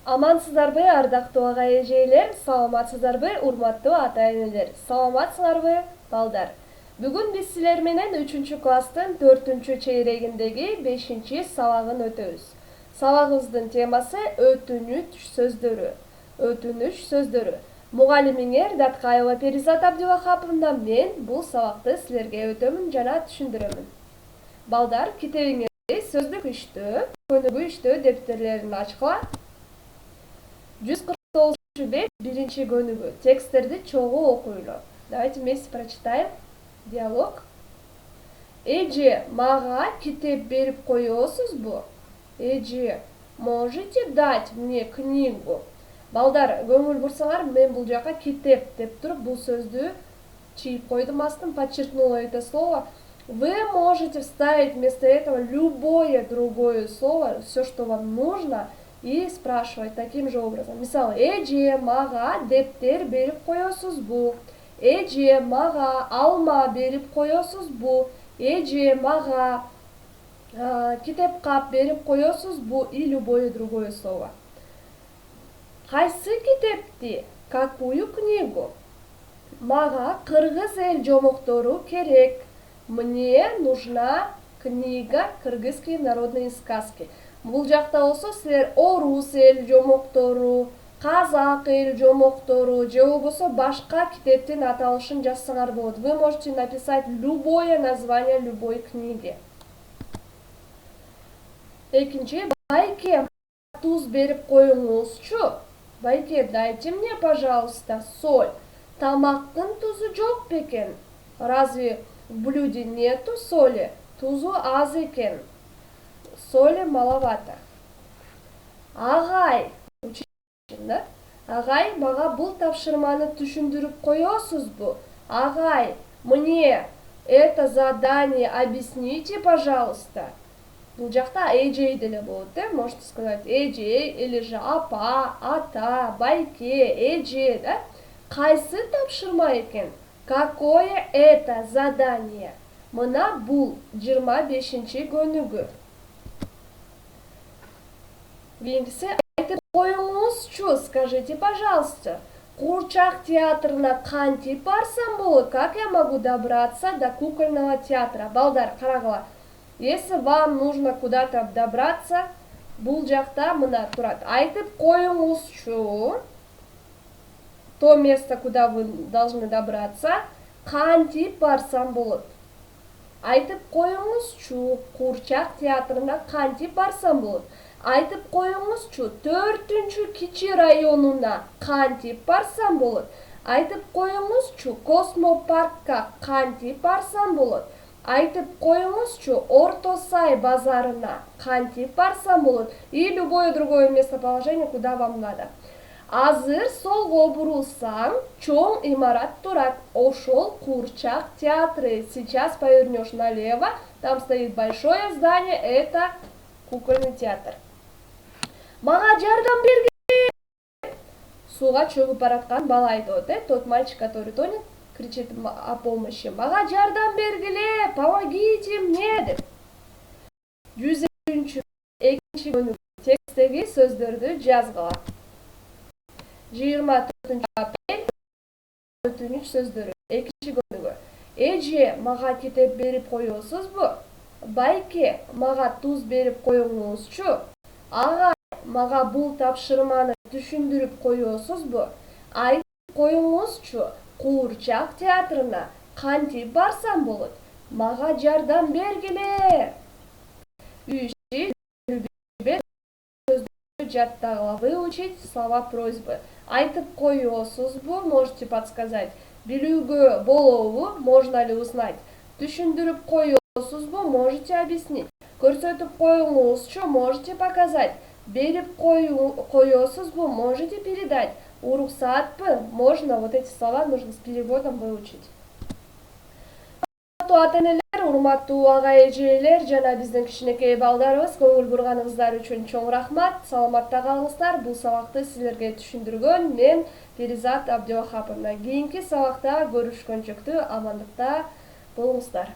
Амансыздарбы, ардактуу ага эжелер, саламатсыздарбы, урматтуу ата-энелер, саламатсыңарбы, балдар. Бүгүн биз силер менен 3-класстын 4-чейрегиндеги 5-сабагын өтөбүз. Сабагыбыздын темасы өтүнүч сөздөрү. Өтүнүч сөздөрү. Мугалимиңер Даткаева Перизат Абдивахаповна, мен бул сабакты силерге өтөмүн жана түшүндүрөмүн. Балдар, китебиңерди сөздүк иштөө, көнүгүү иштөө дептерлерин ачкыла. 149 бет, биринчи көнүгүү. Тексттерди чогуу окуйлу. Давайте вместе прочитаем диалог. Эже, мага китеп берип коесузбу? Эже, можете дать мне книгу? Балдар, көңүл бурсаңар, мен бул жака китеп деп туруп бул сөздү чийип койдум астын, подчеркнула это слово. Вы можете вставить вместо этого любое другое слово, все, что вам нужно, и спрашивать таким же образом. Мисалы, эже, мага дептер берип коесузбу? Эже, мага алма берип коесузбу? Эже, мага китеп кап берип коесузбу? И любое другое слово. Кайсы китепти? Какую книгу? Мага кыргыз эл жомоктору керек. Мне нужна книга «Кыргызские народные сказки». Бул жакта болсо силер орус эл жомоктору, казак эл жомоктору же болбосо башка китептин аталышын жазсаңар болот. Вы можете написать любое название любой книги. Экинчи, байке, туз берип коюңузчу. Байке, дайте мне, пожалуйста, соль. Тамактын тузу жок бекен? Разве в блюде нету соли? Тузу аз экен. Соли маловато. Агай, да? Агай, мага бул тапшырманы түшүндүрүп коесузбу? Агай, мне это задание объясните, пожалуйста. Бул жакта эжей деле болот, да? Можете сказать эжей или же апа, ата, байке, эже, да? Кайсы тапшырма экен? Какое это задание? Мына бул 25-чи көнүгүү. Биринчиси, айтып коюңузчу, скажите, пожалуйста, Курчак театрына кантип барсам болот? Как я могу добраться до кукольного театра? Балдар, карагыла. Если вам нужно куда-то добраться, бул жакта мына турат. Айтып коюңузчу. То место, куда вы должны добраться, кантип барсам болот. Айтып коюңузчу, Курчак театрына кантип барсам болот. Айтып коюңузчу, 4-чү кичи районуна кантип барсам болот. Айтып коюңузчу, космопаркка кантип барсам болот. Айтып коюңузчу, Орто Сай базарына кантип барсам болот. И любое другое местоположение, куда вам надо. Азыр солго бурулсаң, чоң имарат турат. Ошол Курчак театры. Сейчас повернешь налево, там стоит большое здание, это кукольный театр. Мага жардам бергиле! Суга чөгүп бараткан бала айтып, тот мальчик, который тонет, кричит о помощи. Мага жардам бергиле, помогите мне, деп. 102-чү көнүгүү. Текстеги сөздөрдү жазгыла. 24 апрель өтүнүч сөздөрү. Экинчи көнүгүү. Эже, мага китеп берип коесузбу? Байке, мага туз берип коюңузчу. Агай, мага бул тапшырманы түшүндүрүп коесузбу? Айтып коюңузчу, Куурчак театрына кантип барсам болот? Мага жардам бергиле. 3 жаттагыла. Выучить слова просьбы. Айтып коесузбу, можете подсказать. Билүүгө болобу, можно ли узнать. Түшүндүрүп коесузбу, можете объяснить. Көрсөтүп коюңузчу, можете показать. Берип коесузбу, можете передать. Уруксаатпы, можно, вот эти слова нужно с переводом выучить. Ата-энелер, урматтуу ага эжелер жана биздин кичинекей балдарыбыз, көңүл бурганыңыздар үчүн чоң рахмат. Саламатта калыңыздар. Бул сабакты силерге түшүндүргөн мен Перизат Абдивахаповна. Кийинки сабакта көрүшкөнчөктү амандыкта болуңуздар.